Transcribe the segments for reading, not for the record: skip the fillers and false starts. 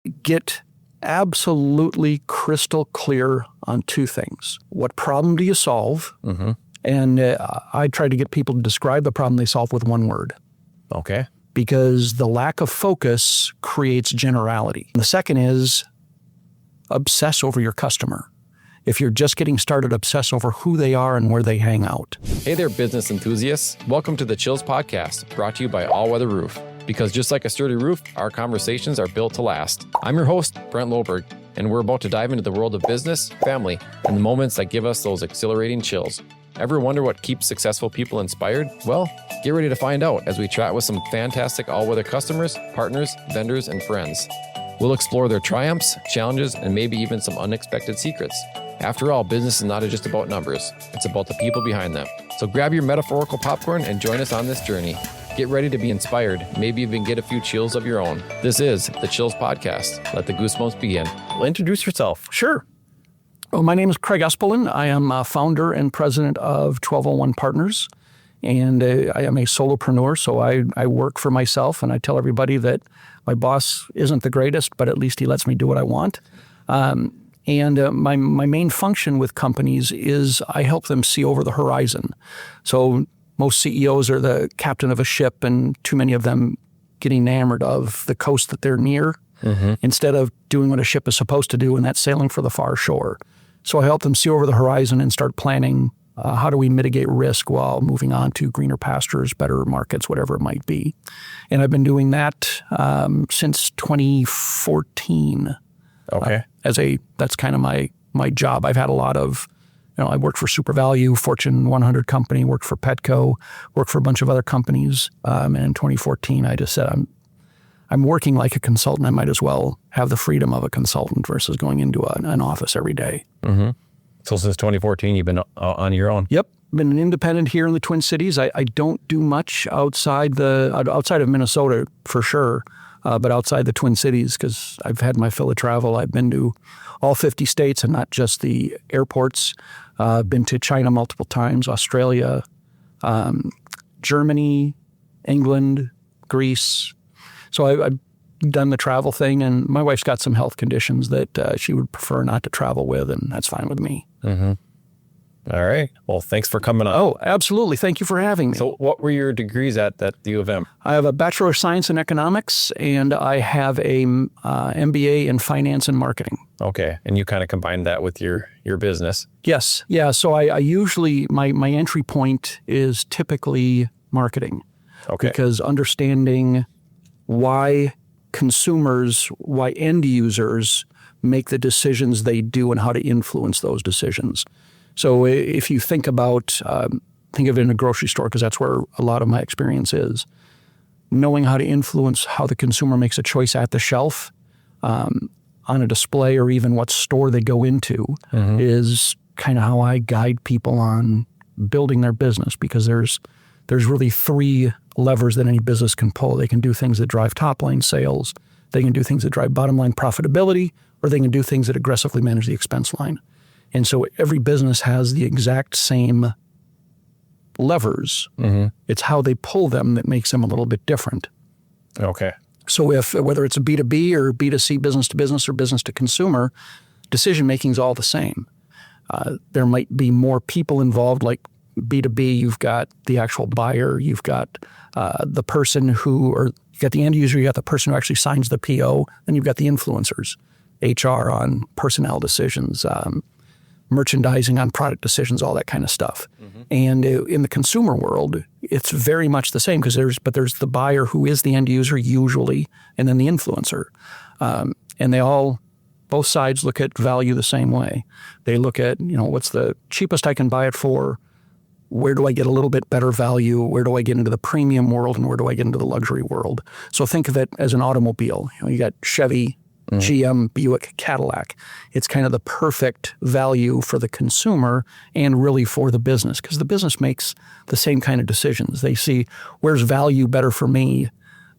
get absolutely crystal clear on two things. What problem do you solve? Mm-hmm. And I try to get people to describe the problem they solve with one word. Okay. Because the lack of focus creates generality. The second is obsess over your customer. If you're just getting started, obsess over who they are and where they hang out. Hey there, business enthusiasts. Welcome to the Chills Podcast, brought to you by Allweather Roof. Because just like a sturdy roof, our conversations are built to last. I'm your host, Brent Loberg, and we're about to dive into the world of business, family, and the moments that give us those exhilarating chills. Ever wonder what keeps successful people inspired? Well, get ready to find out as we chat with some fantastic all-weather customers, partners, vendors, and friends. We'll explore their triumphs, challenges, and maybe even some unexpected secrets. After all, business is not just about numbers. It's about the people behind them. So grab your metaphorical popcorn and join us on this journey. Get ready to be inspired, maybe even get a few chills of your own. This is the Chills Podcast. Let the goosebumps begin. Well, introduce yourself. Sure. Well, my name is Craig Espelien. I am founder and president of 1201 Partners, and I am a solopreneur, so I work for myself, and I tell everybody that my boss isn't the greatest, but at least he lets me do what I want. My main function with companies is I help them see over the horizon. So most CEOs are the captain of a ship, and too many of them get enamored of the coast that they're near instead of doing what a ship is supposed to do, and that's sailing for the far shore. So I help them see over the horizon and start planning how do we mitigate risk while moving on to greener pastures, better markets, whatever it might be. And I've been doing that since 2014. Okay. That's kind of my job. I've had a lot of, I worked for SuperValue, Fortune 100 company, worked for Petco, worked for a bunch of other companies. And in 2014, I just said, I'm working like a consultant. I might as well have the freedom of a consultant versus going into an office every day. Mm-hmm. So since 2014, you've been on your own? Yep. Been an independent here in the Twin Cities. I don't do much outside of Minnesota for sure. But outside the Twin Cities, because I've had my fill of travel. I've been to all 50 states and not just the airports. Been to China multiple times, Australia, Germany, England, Greece. So I've done the travel thing, and my wife's got some health conditions that she would prefer not to travel with, and that's fine with me. Mm-hmm. All right. Well, thanks for coming on. Oh, absolutely. Thank you for having me. So what were your degrees at the U of M? I have a Bachelor of Science in Economics, and I have a MBA in Finance and Marketing. Okay. And you kind of combined that with your business. Yes. Yeah. So I usually, my entry point is typically marketing. Okay. Because understanding why end users make the decisions they do and how to influence those decisions. So if you think of it in a grocery store, because that's where a lot of my experience is, knowing how to influence how the consumer makes a choice at the shelf, on a display, or even what store they go into is kind of how I guide people on building their business, because there's really three levers that any business can pull. They can do things that drive top-line sales, they can do things that drive bottom-line profitability, or they can do things that aggressively manage the expense line. And so every business has the exact same levers. Mm-hmm. It's how they pull them that makes them a little bit different. Okay. So whether it's a B2B or B2C, business to business or business to consumer, decision-making is all the same. There might be more people involved, like B2B, you've got the actual buyer, you've got the person you got the end user, you got the person who actually signs the PO, then you've got the influencers, HR on personnel decisions, merchandising on product decisions, all that kind of stuff. Mm-hmm. And in the consumer world, it's very much the same, because there's the buyer who is the end user usually, and then the influencer. And both sides look at value the same way. They look at, what's the cheapest I can buy it for? Where do I get a little bit better value? Where do I get into the premium world, and where do I get into the luxury world? So think of it as an automobile. You got Chevy, GM, Buick, Cadillac. It's kind of the perfect value for the consumer and really for the business, because the business makes the same kind of decisions. They see, where's value better for me,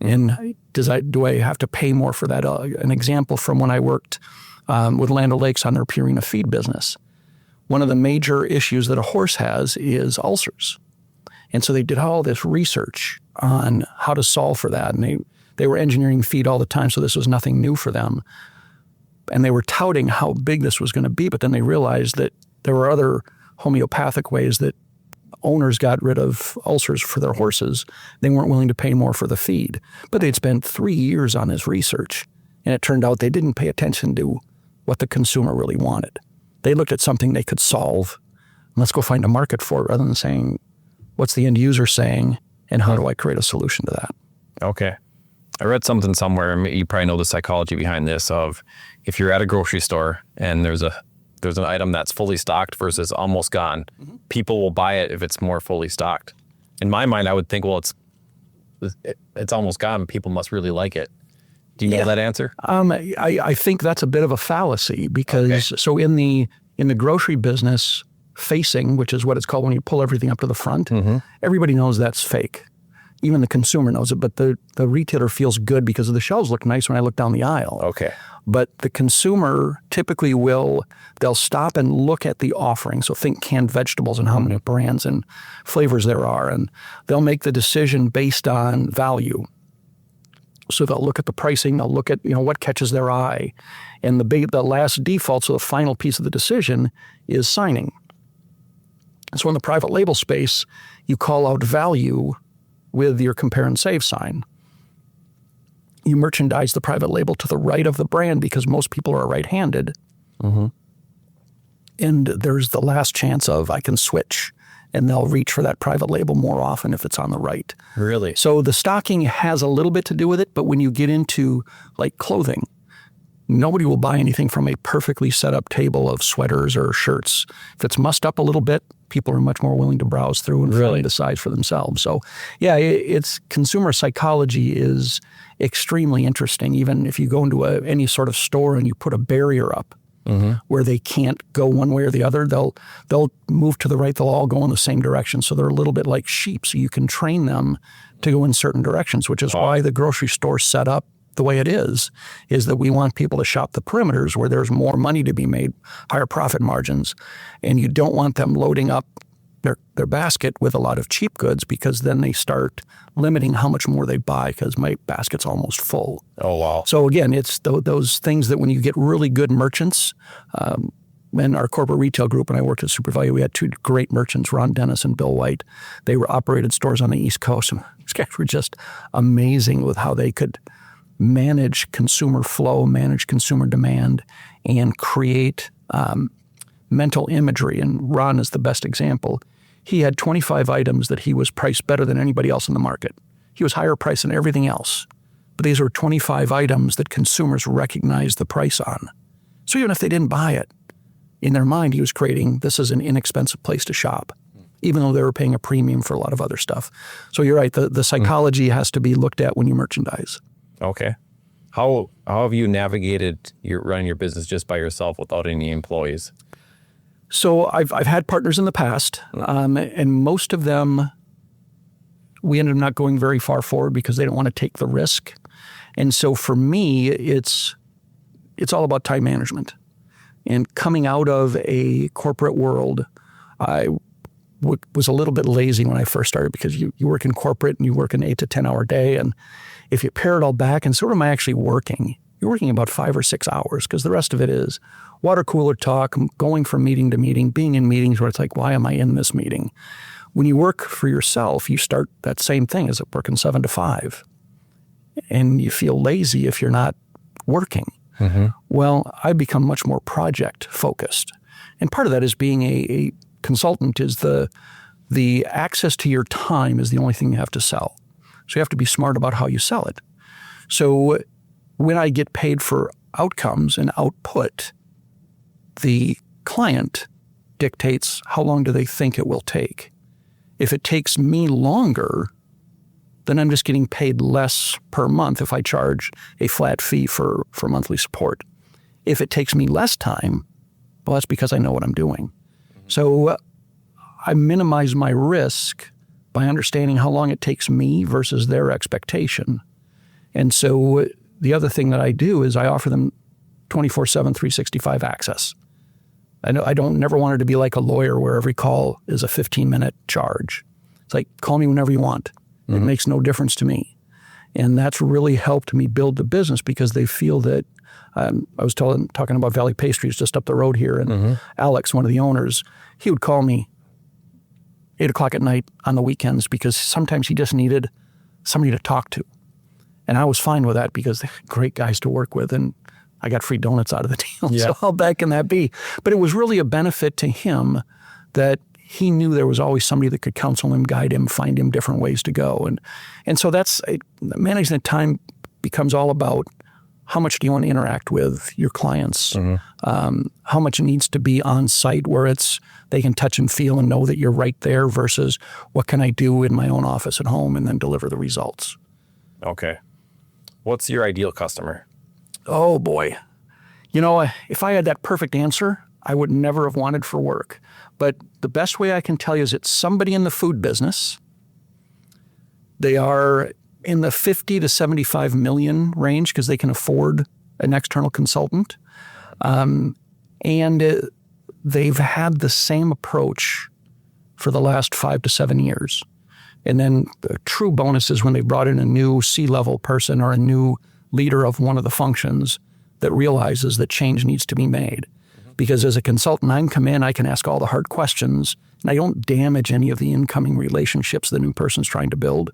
and do I have to pay more for that? An example from when I worked with Land O'Lakes on their Purina feed business. One of the major issues that a horse has is ulcers. And so they did all this research on how to solve for that. And They were engineering feed all the time, so this was nothing new for them. And they were touting how big this was going to be, but then they realized that there were other homeopathic ways that owners got rid of ulcers for their horses. They weren't willing to pay more for the feed. But they'd spent 3 years on this research, and it turned out they didn't pay attention to what the consumer really wanted. They looked at something they could solve. Let's go find a market for it, rather than saying, what's the end user saying, and how do I create a solution to that? Okay. I read something somewhere, and you probably know the psychology behind this, of if you're at a grocery store and there's an item that's fully stocked versus almost gone, people will buy it if it's more fully stocked. In my mind, I would think, well, it's almost gone. People must really like it. Do you know that answer? I think that's a bit of a fallacy, because so in the grocery business, facing, which is what it's called when you pull everything up to the front, everybody knows that's fake. Even the consumer knows it, but the retailer feels good because the shelves look nice when I look down the aisle. Okay. But the consumer typically they'll stop and look at the offering. So think canned vegetables and how many brands and flavors there are. And they'll make the decision based on value. So they'll look at the pricing, they'll look at what catches their eye. And the last default, so the final piece of the decision, is signing. So in the private label space, you call out value with your compare and save sign. You merchandise the private label to the right of the brand because most people are right-handed. And there's the last chance of I can switch, and they'll reach for that private label more often if it's on the right. Really? So the stocking has a little bit to do with it, but when you get into like clothing, nobody will buy anything from a perfectly set up table of sweaters or shirts. If it's mussed up a little bit, people are much more willing to browse through and find the size for themselves. So yeah, it's consumer psychology is extremely interesting. Even if you go into any sort of store and you put a barrier up where they can't go one way or the other, they'll move to the right, they'll all go in the same direction. So they're a little bit like sheep. So you can train them to go in certain directions, which is why the grocery store set up the way it is that we want people to shop the perimeters where there's more money to be made, higher profit margins, and you don't want them loading up their basket with a lot of cheap goods, because then they start limiting how much more they buy because my basket's almost full. Oh, wow. So again, it's those things that when you get really good merchants, in our corporate retail group, and I worked at SuperValue, we had two great merchants, Ron Dennis and Bill White. They operated stores on the East Coast, and these guys were just amazing with how they could manage consumer flow, manage consumer demand, and create mental imagery. And Ron is the best example. He had 25 items that he was priced better than anybody else in the market. He was higher priced than everything else. But these were 25 items that consumers recognized the price on. So even if they didn't buy it, in their mind he was creating, this is an inexpensive place to shop, even though they were paying a premium for a lot of other stuff. So you're right, the psychology has to be looked at when you merchandise. Okay. How have you navigated running your business just by yourself without any employees? So I've had partners in the past, and most of them, we ended up not going very far forward because they don't want to take the risk. And so for me, it's all about time management. And coming out of a corporate world, I was a little bit lazy when I first started, because you work in corporate and you work an 8 to 10 hour day. And if you pare it all back, and so am I actually working? You're working about 5 or 6 hours, because the rest of it is water cooler talk, going from meeting to meeting, being in meetings where it's like, why am I in this meeting? When you work for yourself, you start that same thing as working 7 to 5. And you feel lazy if you're not working. Well, I've become much more project focused. And part of that is being a consultant is the access to your time is the only thing you have to sell. So you have to be smart about how you sell it. So when I get paid for outcomes and output, the client dictates how long do they think it will take. If it takes me longer, then I'm just getting paid less per month if I charge a flat fee for monthly support. If it takes me less time, well, that's because I know what I'm doing. So I minimize my risk by understanding how long it takes me versus their expectation. And so the other thing that I do is I offer them 24/7, 365 access. I never want it to be like a lawyer where every call is a 15-minute charge. It's like, call me whenever you want. It makes no difference to me. And that's really helped me build the business because they feel that I was talking about Valley Pastries just up the road here. And Alex, one of the owners, he would call me 8 o'clock at night on the weekends because sometimes he just needed somebody to talk to. And I was fine with that because they're great guys to work with. And I got free donuts out of the deal. Yeah. So how bad can that be? But it was really a benefit to him that he knew there was always somebody that could counsel him, guide him, find him different ways to go. And so that's managing the time becomes all about how much do you want to interact with your clients? How much needs to be on site where they can touch and feel and know that you're right there versus what can I do in my own office at home and then deliver the results. Okay. What's your ideal customer? Oh boy. If I had that perfect answer, I would never have wanted for work. But the best way I can tell you is it's somebody in the food business. They are in the 50 to 75 million range because they can afford an external consultant. And they've had the same approach for the last 5 to 7 years. And then the true bonus is when they brought in a new C-level person or a new leader of one of the functions that realizes that change needs to be made. Because as a consultant, I can come in, I can ask all the hard questions, and I don't damage any of the incoming relationships the new person's trying to build.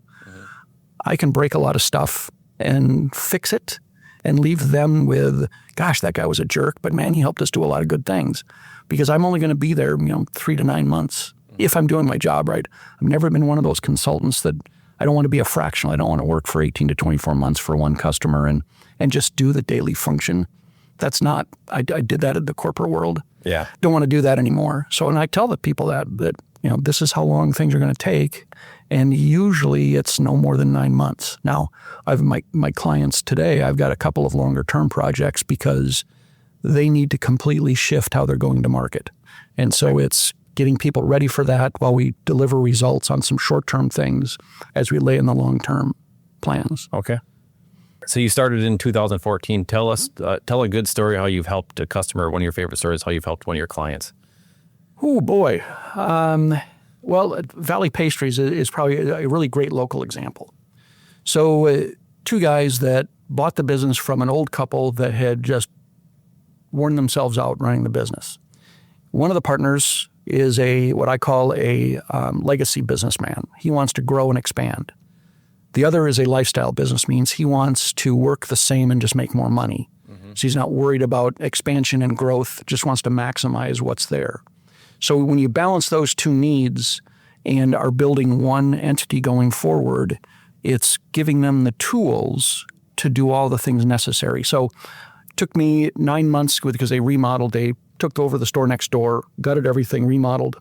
I can break a lot of stuff and fix it and leave them with, gosh, that guy was a jerk, but man, he helped us do a lot of good things. Because I'm only going to be there, 3 to 9 months if I'm doing my job right. I've never been one of those consultants that I don't want to be a fractional. I don't want to work for 18 to 24 months for one customer and just do the daily function. That's not, I did that in the corporate world. Yeah. Don't want to do that anymore. So, and I tell the people that this is how long things are going to take. And usually it's no more than 9 months. Now, I've my clients today, I've got a couple of longer term projects because they need to completely shift how they're going to market. And so it's getting people ready for that while we deliver results on some short-term things as we lay in the long-term plans. Okay. So you started in 2014. Tell a good story how you've helped a customer, one of your favorite stories, how you've helped one of your clients. Oh, boy. Well, Valley Pastries is probably a really great local example. So 2 guys that bought the business from an old couple that had just worn themselves out running the business. One of the partners is what I call a legacy businessman. He wants to grow and expand. The other is a lifestyle business, means he wants to work the same and just make more money. So he's not worried about expansion and growth, just wants to maximize what's there. So when you balance those 2 needs and are building one entity going forward, it's giving them the tools to do all the things necessary. So it took me 9 months because they remodeled. They took over the store next door, gutted everything, remodeled.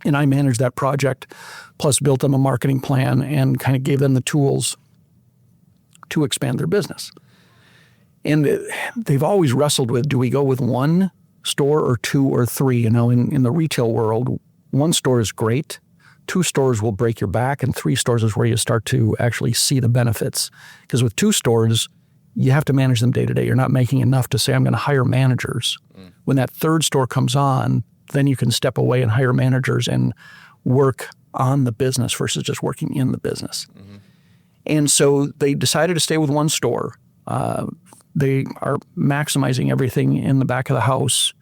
And I managed that project, plus built them a marketing plan and kind of gave them the tools to expand their business. And they've always wrestled with, do we go with 1 store or 2 or 3? In the retail world, 1 store is great. 2 stores will break your back, and 3 stores is where you start to actually see the benefits. Because with 2 stores, you have to manage them day to day. You're not making enough to say, I'm going to hire managers. When that 3rd store comes on, then you can step away and hire managers and work on the business versus just working in the business. And so they decided to stay with 1 store. They are maximizing everything in the back of the house.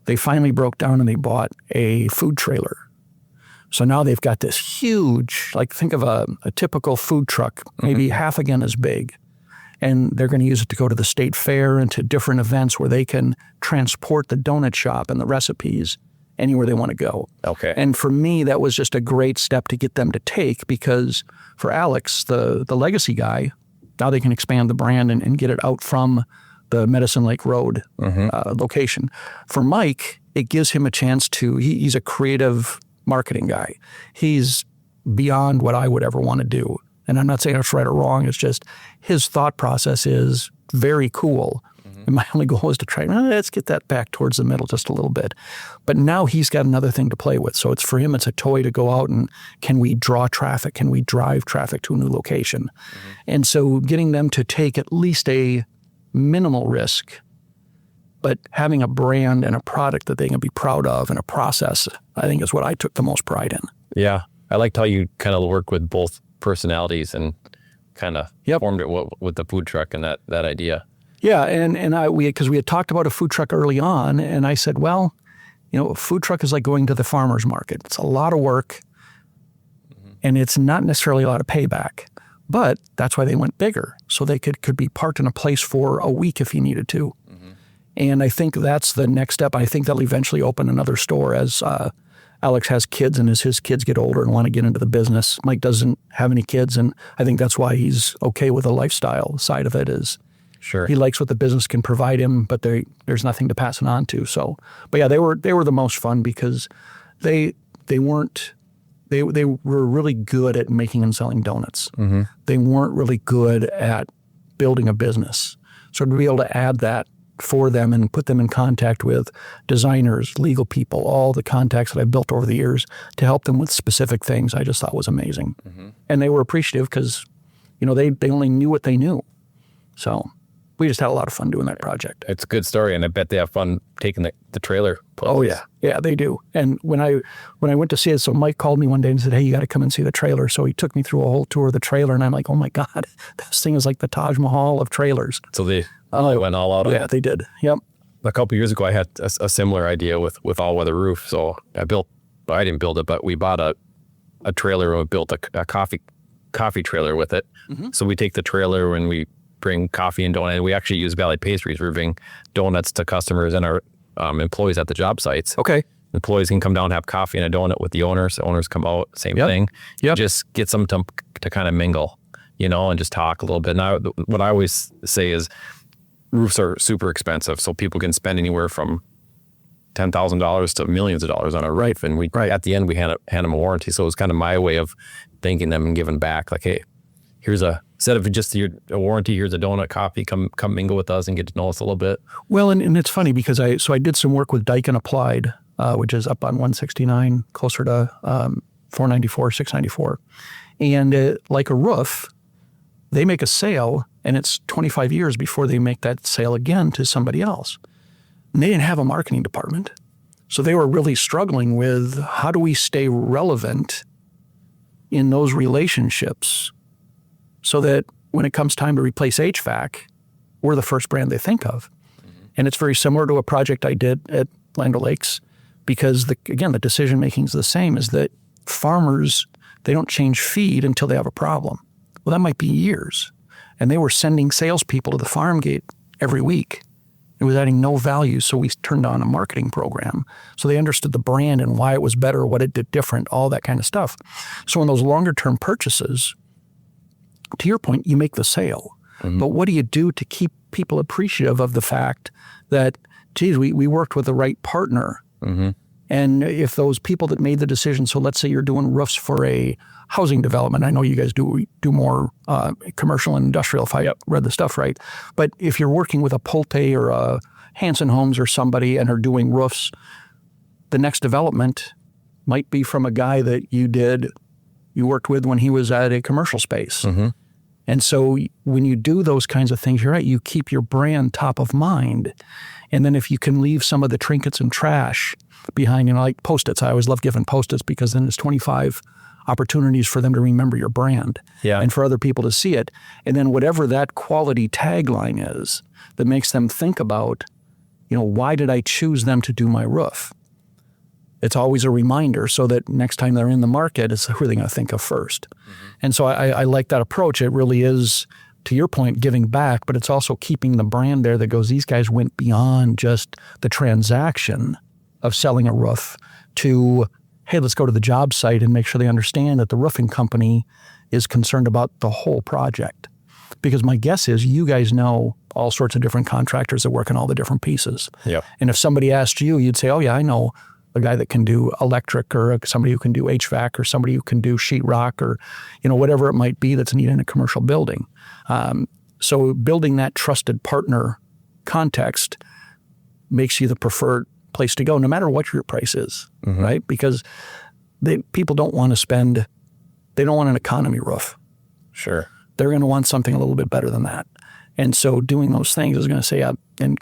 They finally broke down and they bought a food trailer. So now they've got this huge, think of a typical food truck, maybe half again as big. And they're going to use it to go to the state fair and to different events where they can transport the donut shop and the recipes anywhere they want to go. Okay. And for me, that was just a great step to get them to take, because for Alex, the legacy guy, now they can expand the brand and get it out from the Medicine Lake Road location. For Mike, it gives him a chance to, he's a creative marketing guy. He's beyond what I would ever want to do. And I'm not saying it's right or wrong. It's just his thought process is very cool. And my only goal is to try, let's get that back towards the middle just a little bit. But now he's got another thing to play with. So for him, it's a toy to go out and can we draw traffic? Can we drive traffic to a new location? And so getting them to take at least a minimal risk, but having a brand and a product that they can be proud of and a process, I think is what I took the most pride in. Yeah. I liked how you kind of work with both personalities and kind of Yep. formed it with the food truck and that idea. Yeah, and because we had talked about a food truck early on, and I said, well, a food truck is like going to the farmer's market. It's a lot of work, and it's not necessarily a lot of payback. But that's why they went bigger, so they could be parked in a place for a week if you needed to. And I think that's the next step. I think they'll eventually open another store as Alex has kids, and as his kids get older and want to get into the business. Mike doesn't have any kids, and I think that's why he's okay with the lifestyle side of it. Is Sure. he likes what the business can provide him, but there's nothing to pass it on to. So, but yeah, they were the most fun because they were really good at making and selling donuts. They weren't really good at building a business. So to be able to add that for them and put them in contact with designers, legal people, all the contacts that I've built over the years to help them with specific things, I just thought was amazing. And they were appreciative because, they only knew what they knew. So we just had a lot of fun doing that project. It's a good story, and I bet they have fun taking the trailer places. Oh yeah. Yeah, they do. And when I went to see it, so Mike called me one day and said, hey, you got to come and see the trailer. So he took me through a whole tour of the trailer, and I'm like, oh my God, this thing is like the Taj Mahal of trailers. So they went all out on it. Yeah, they did. Yep. A couple of years ago, I had a similar idea with Allweather roof. So I didn't build it, but we bought a trailer and we built a coffee trailer with it. So we take the trailer when we bring coffee and donut. We actually use Valley Pastries. We bring donuts to customers and our employees at the job sites. Okay. Employees can come down and have coffee and a donut with the owners. The owners come out, same thing. Yep. Just get them to kind of mingle, and just talk a little bit. Now, what I always say is roofs are super expensive, so people can spend anywhere from $10,000 to millions of dollars on a roof. And at the end, we hand them a warranty. So it was kind of my way of thanking them and giving back. Like, hey, instead of just a warranty, here's a donut, coffee, come mingle with us and get to know us a little bit. Well, and it's funny because I did some work with Dyke and Applied, which is up on 169, closer to 494, 694. And like a roof, they make a sale, and it's 25 years before they make that sale again to somebody else. And they didn't have a marketing department. So they were really struggling with how do we stay relevant in those relationships so that when it comes time to replace HVAC, we're the first brand they think of. And it's very similar to a project I did at Land O'Lakes because, the decision-making is the same, is that farmers, they don't change feed until they have a problem. Well, that might be years. And they were sending salespeople to the farm gate every week. It was adding no value, so we turned on a marketing program. So they understood the brand and why it was better, what it did different, all that kind of stuff. So in those longer-term purchases, to your point, you make the sale. But what do you do to keep people appreciative of the fact that, geez, we worked with the right partner? And if those people that made the decision, so let's say you're doing roofs for a housing development, I know you guys do more commercial and industrial, if I read the stuff right. But if you're working with a Pulte or a Hanson Homes or somebody and are doing roofs, the next development might be from a guy that you worked with when he was at a commercial space. And so when you do those kinds of things, you're right, you keep your brand top of mind. And then if you can leave some of the trinkets and trash behind, like Post-its. I always love giving Post-its because then it's 25 opportunities for them to remember your brand and for other people to see it. And then whatever that quality tagline is that makes them think about, why did I choose them to do my roof? It's always a reminder so that next time they're in the market, it's who they're going to think of first. And so I like that approach. It really is, to your point, giving back, but it's also keeping the brand there that goes, these guys went beyond just the transaction of selling a roof to, hey, let's go to the job site and make sure they understand that the roofing company is concerned about the whole project. Because my guess is you guys know all sorts of different contractors that work on all the different pieces. And if somebody asked you, you'd say, oh yeah, I know a guy that can do electric, or somebody who can do HVAC, or somebody who can do sheetrock, or whatever it might be that's needed in a commercial building. So building that trusted partner context makes you the preferred place to go, no matter what your price is, right? Because people don't want to spend, they don't want an economy roof. Sure. They're going to want something a little bit better than that. And so doing those things is going to say, and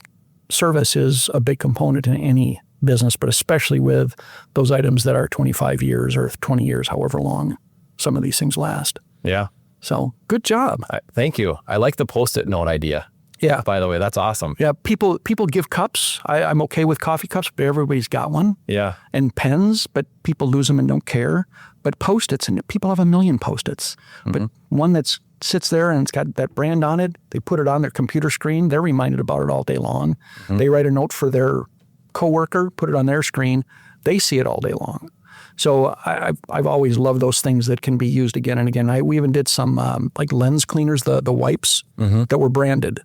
service is a big component in any business, but especially with those items that are 25 years or 20 years, however long some of these things last. Yeah. So good job. Thank you. I like the Post-it note idea. Yeah. By the way, that's awesome. Yeah. People give cups. I'm okay with coffee cups, but everybody's got one. Yeah. And pens, but people lose them and don't care. But Post-its, and people have a million Post-its. But one that sits there and it's got that brand on it, they put it on their computer screen. They're reminded about it all day long. They write a note for their coworker, put it on their screen. They see it all day long. So I've always loved those things that can be used again and again. We even did some like lens cleaners, the wipes that were branded,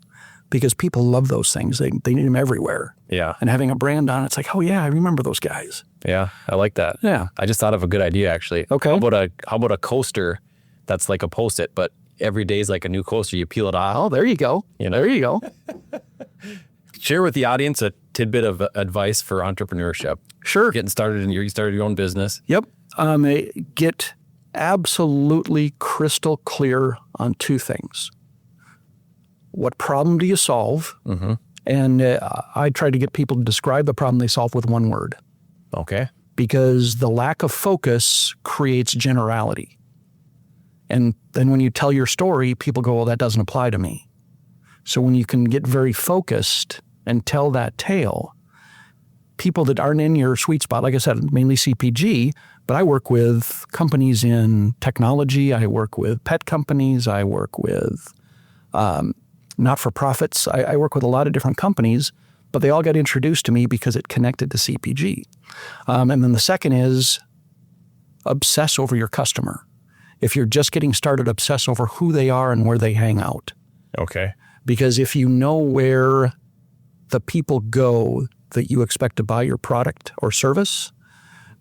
because people love those things. They need them everywhere. Yeah. And having a brand on it's like, oh yeah, I remember those guys. Yeah, I like that. Yeah. I just thought of a good idea, actually. Okay. How about a coaster that's like a Post-it, but every day is like a new coaster. You peel it off. Oh, there you go. There you go. Share with the audience a tidbit of advice for entrepreneurship. Sure. Getting started you started your own business. Yep. Get absolutely crystal clear on two things. What problem do you solve? And I try to get people to describe the problem they solve with one word. Okay. Because the lack of focus creates generality. And then when you tell your story, people go, well, that doesn't apply to me. So when you can get very focused and tell that tale, people that aren't in your sweet spot, like I said, mainly CPG, but I work with companies in technology. I work with pet companies. I work with not-for-profits. I work with a lot of different companies, but they all got introduced to me because it connected to CPG. And then the second is obsess over your customer. If you're just getting started, obsess over who they are and where they hang out. Okay. Because if you know where the people go that you expect to buy your product or service,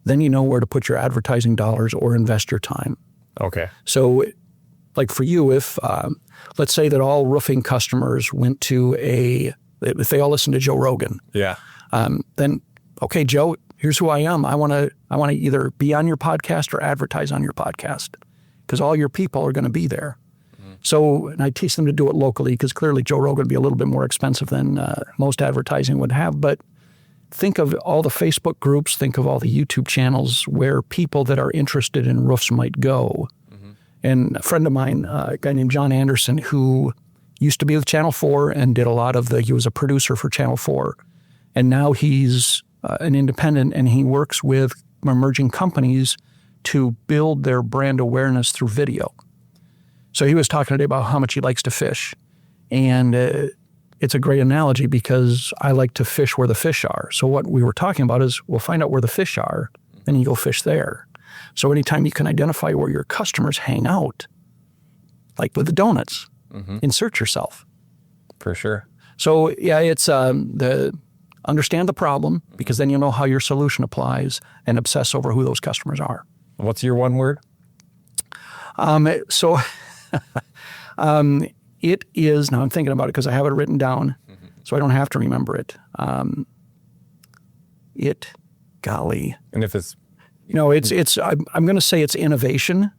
then you know where to put your advertising dollars or invest your time. Okay. So like for you, if let's say that all roofing customers went to if they all listen to Joe Rogan, Yeah. then, okay, Joe, here's who I am. I want to either be on your podcast or advertise on your podcast because all your people are going to be there. So, and I teach them to do it locally because clearly Joe Rogan would be a little bit more expensive than most advertising would have. But think of all the Facebook groups, think of all the YouTube channels where people that are interested in roofs might go. And a friend of mine, a guy named John Anderson, who used to be with Channel 4 and did a lot of he was a producer for Channel 4. And now he's an independent and he works with emerging companies to build their brand awareness through video. So he was talking today about how much he likes to fish. And it's a great analogy because I like to fish where the fish are. So what we were talking about is we'll find out where the fish are, then you go fish there. So anytime you can identify where your customers hang out, like with the donuts, insert yourself. For sure. So yeah, it's understand the problem because then you'll know how your solution applies and obsess over who those customers are. What's your one word? It is, now I'm thinking about it because I have it written down, so I don't have to remember it. Golly. And if it's... I'm going to say it's innovation,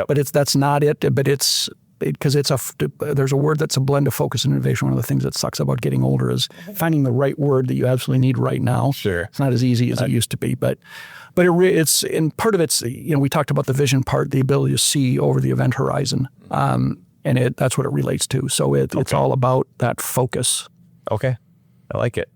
but that's not it, but because there's a word that's a blend of focus and innovation. One of the things that sucks about getting older is finding the right word that you absolutely need right now. Sure. It's not as easy as it used to be, but it's, and part of it's, we talked about the vision part, the ability to see over the event horizon. And that's what it relates to. So it's all about that focus. Okay. I like it.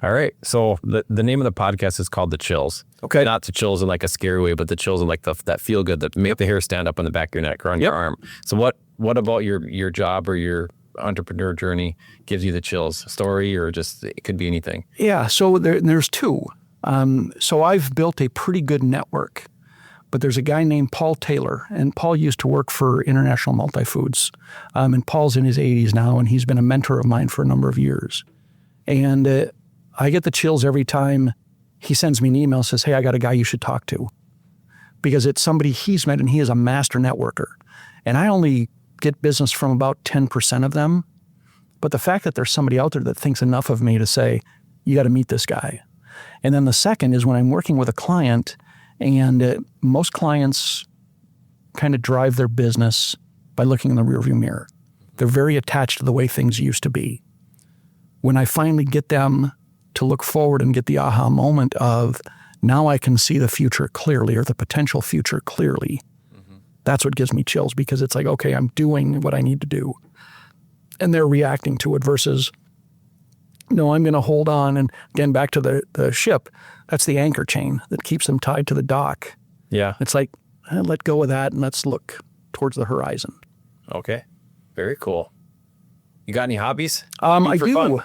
All right. So the name of the podcast is called The Chills. Okay. Not the chills in like a scary way, but the chills in like that feel good that make the hair stand up on the back of your neck or on your arm. So what about your job or your entrepreneur journey gives you the chills? Story or just it could be anything? Yeah. So there's two. So I've built a pretty good network, but there's a guy named Paul Taylor, and Paul used to work for International Multifoods. And Paul's in his 80s now, and he's been a mentor of mine for a number of years. And I get the chills every time he sends me an email and says, hey, I got a guy you should talk to. Because it's somebody he's met, and he is a master networker. And I only get business from about 10% of them. But the fact that there's somebody out there that thinks enough of me to say, you got to meet this guy. And then the second is when I'm working with a client, and most clients kind of drive their business by looking in the rearview mirror. They're very attached to the way things used to be. When I finally get them to look forward and get the aha moment of now I can see the future clearly or the potential future clearly, That's what gives me chills, because it's like, okay, I'm doing what I need to do. And they're reacting to it versus, no, I'm going to hold on. And again, back to the ship, that's the anchor chain that keeps them tied to the dock. Yeah. It's like, let go of that and let's look towards the horizon. Okay. Very cool. You got any hobbies? I do.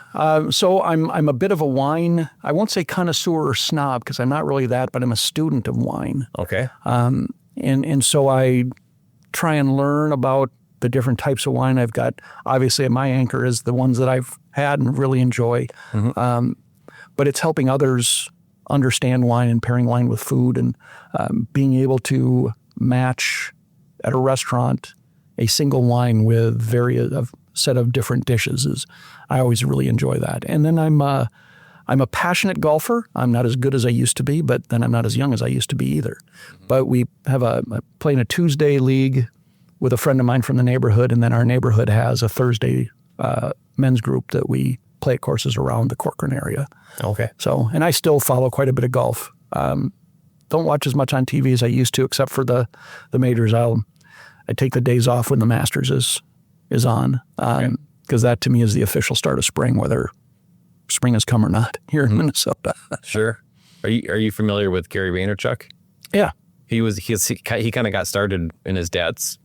So I'm a bit of a wine, I won't say connoisseur or snob, because I'm not really that, but I'm a student of wine. Okay. And so I try and learn about the different types of wine. I've got, obviously, my anchor is the ones that I've had and really enjoy. But it's helping others understand wine and pairing wine with food, and being able to match at a restaurant a single wine with a set of different dishes. I always really enjoy that. And then I'm a passionate golfer. I'm not as good as I used to be, but then I'm not as young as I used to be either. But we have I play in a Tuesday league with a friend of mine from the neighborhood, and then our neighborhood has a Thursday men's group that we play at courses around the Corcoran area. Okay. So, and I still follow quite a bit of golf. Don't watch as much on TV as I used to, except for the majors. I take the days off when the Masters is on, because that to me is the official start of spring, whether spring has come or not here in Minnesota. Sure. Are you familiar with Gary Vaynerchuk? Yeah. He kind of got started in his dad's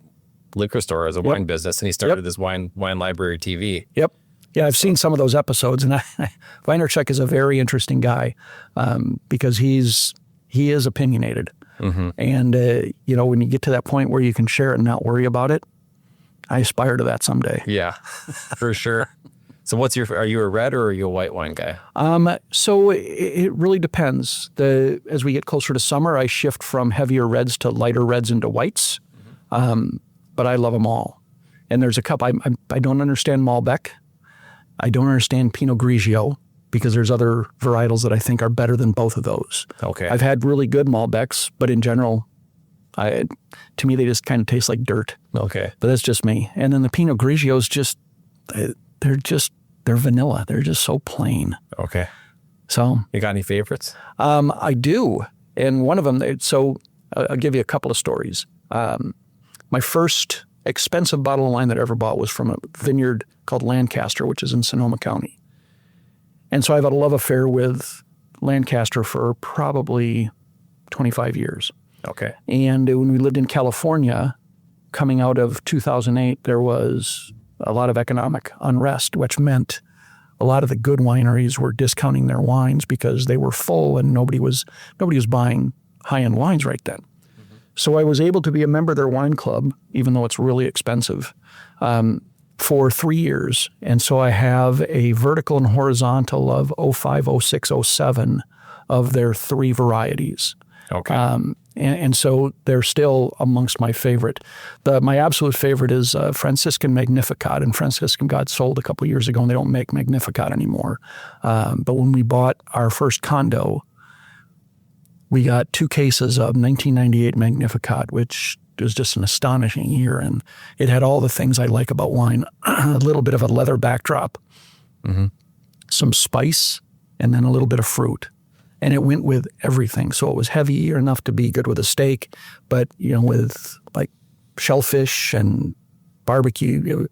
liquor store as a wine business, and he started this wine library TV. Yep. Yeah, I've seen some of those episodes, and Vaynerchuk is a very interesting guy, because he is opinionated. And, when you get to that point where you can share it and not worry about it, I aspire to that someday. Yeah, for sure. So are you a red or are you a white wine guy? So it really depends. As we get closer to summer, I shift from heavier reds to lighter reds into whites. But I love them all. And there's a couple, I don't understand Malbec. I don't understand Pinot Grigio, because there's other varietals that I think are better than both of those. Okay. I've had really good Malbecs, but in general, to me, they just kind of taste like dirt. Okay. But that's just me. And then the Pinot Grigios they're vanilla. They're just so plain. Okay. So. You got any favorites? I do. And one of them, I'll give you a couple of stories. My first expensive bottle of wine that I ever bought was from a vineyard called Lancaster, which is in Sonoma County. And so I've had a love affair with Lancaster for probably 25 years. Okay. And when we lived in California, coming out of 2008, there was a lot of economic unrest, which meant a lot of the good wineries were discounting their wines because they were full and nobody was buying high-end wines right then. So I was able to be a member of their wine club, even though it's really expensive, for 3 years. And so I have a vertical and horizontal of 05, 06, 07 of their 3 varieties. Okay. And so they're still amongst my favorite. My absolute favorite is Franciscan Magnificat, and Franciscan got sold a couple years ago, and they don't make Magnificat anymore. But when we bought our first condo, we got 2 cases of 1998 Magnificat, which was just an astonishing year, and it had all the things I like about wine. A little bit of a leather backdrop, some spice, and then a little bit of fruit. And it went with everything. So it was heavy enough to be good with a steak, but, with like shellfish and barbecue,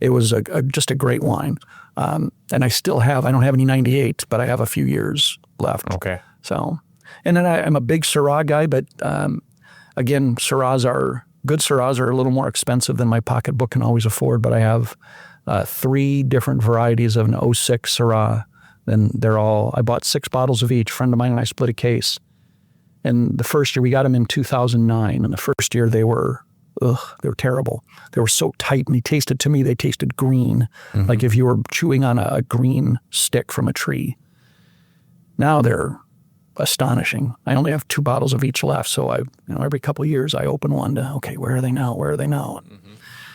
it was just a great wine. And I don't have any 98, but I have a few years left. Okay. So, and then I'm a big Syrah guy, but again, good Syrahs are a little more expensive than my pocketbook can always afford, but I have 3 different varieties of an 06 Syrah. And I bought 6 bottles of each. A friend of mine and I split a case. And the first year, we got them in 2009. And the first year they were terrible. They were so tight, and they tasted green, like if you were chewing on a green stick from a tree. Now they're astonishing. I only have 2 bottles of each left. So every couple of years I open one where are they now? Where are they now?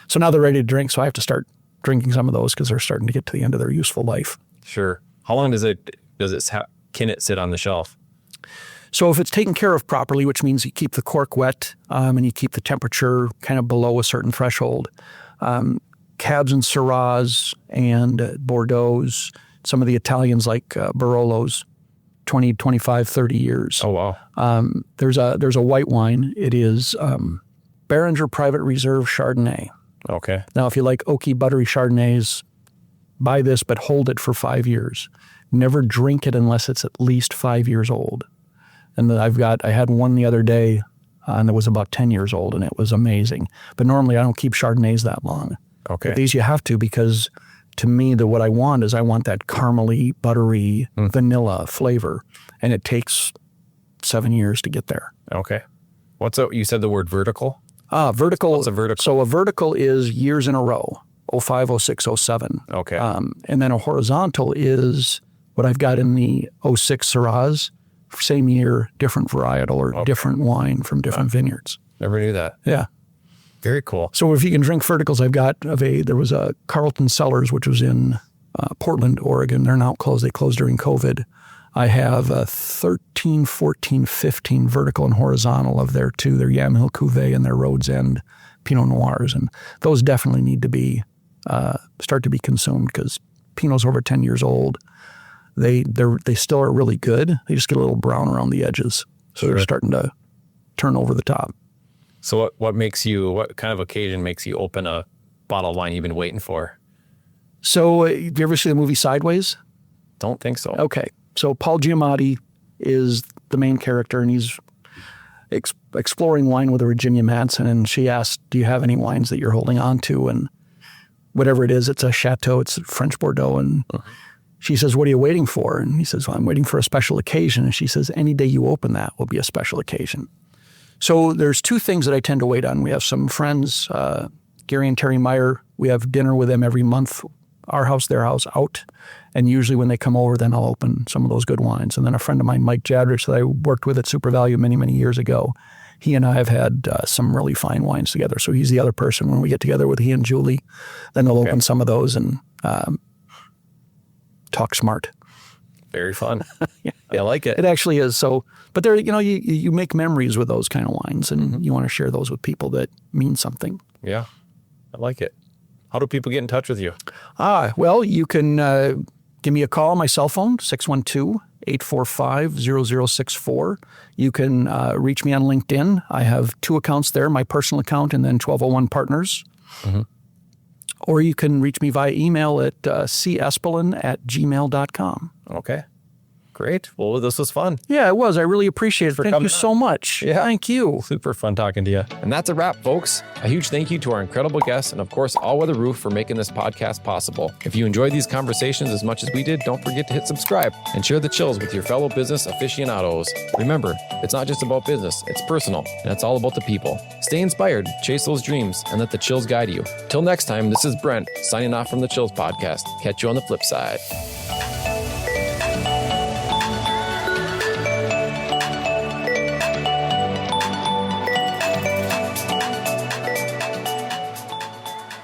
So now they're ready to drink. So I have to start drinking some of those because they're starting to get to the end of their useful life. Sure. How long can it sit on the shelf? So if it's taken care of properly, which means you keep the cork wet and you keep the temperature kind of below a certain threshold, Cabs and Syrahs and Bordeaux's, some of the Italians like Barolos, 20, 25, 30 years. Oh, wow. There's a white wine. It is Beringer Private Reserve Chardonnay. Okay. Now, if you like oaky, buttery Chardonnays, buy this, but hold it for 5 years. Never drink it unless it's at least 5 years old. And then I had one the other day, and it was about 10 years old, and it was amazing. But normally I don't keep Chardonnays that long. Okay. But these you have to, because to me, what I want that caramely, buttery, vanilla flavor, and it takes 7 years to get there. Okay. You said the word vertical? Vertical. What's a vertical? So a vertical is years in a row, 05, 06, 07. Okay. And then a horizontal is what I've got in the 06 Syrahs, same year, different varietal or different wine from different vineyards. Never knew that. Yeah. Very cool. So if you can drink verticals, I've got there was a Carlton Cellars, which was in Portland, Oregon. They're now closed. They closed during COVID. I have 13, 14, 15 vertical and horizontal of their two, their Yamhill Cuvée and their Rhodes End Pinot Noirs. And those definitely need to be, start to be consumed, because Pinot's over 10 years old. They still are really good. They just get a little brown around the edges. So they're starting to turn over the top. So what kind of occasion makes you open a bottle of wine you've been waiting for? So have you ever seen the movie Sideways? Don't think so. Okay. So Paul Giamatti is the main character, and he's exploring wine with Virginia Madsen, and she asked, do you have any wines that you're holding on to? And whatever it is, it's a Chateau, it's French Bordeaux. And she says, what are you waiting for? And he says, well, I'm waiting for a special occasion. And she says, any day you open that will be a special occasion. So there's two things that I tend to wait on. We have some friends, Gary and Terry Meyer. We have dinner with them every month, our house, their house, out. And usually when they come over, then I'll open some of those good wines. And then a friend of mine, Mike Jadrich, that I worked with at Super Value many, many years ago, he and I have had some really fine wines together. So he's the other person. When we get together with he and Julie, then they'll open some of those and talk smart. Very fun. Yeah, I like it. It actually is. So, but there, you make memories with those kind of wines, and you want to share those with people that mean something. Yeah, I like it. How do people get in touch with you? Well, you can give me a call on my cell phone, 612-845-0064. You can reach me on LinkedIn. I have two accounts there, my personal account and then 1201 Partners. Or you can reach me via email at cespelien@gmail.com. Okay. Great. Well, this was fun. Yeah, it was. I really appreciate it. Thank you so much. Yeah. Thank you. Super fun talking to you. And that's a wrap, folks. A huge thank you to our incredible guests and, of course, Allweather Roof for making this podcast possible. If you enjoyed these conversations as much as we did, don't forget to hit subscribe and share the chills with your fellow business aficionados. Remember, it's not just about business, it's personal, and it's all about the people. Stay inspired, chase those dreams, and let the chills guide you. Till next time, this is Brent, signing off from the Chills Podcast. Catch you on the flip side.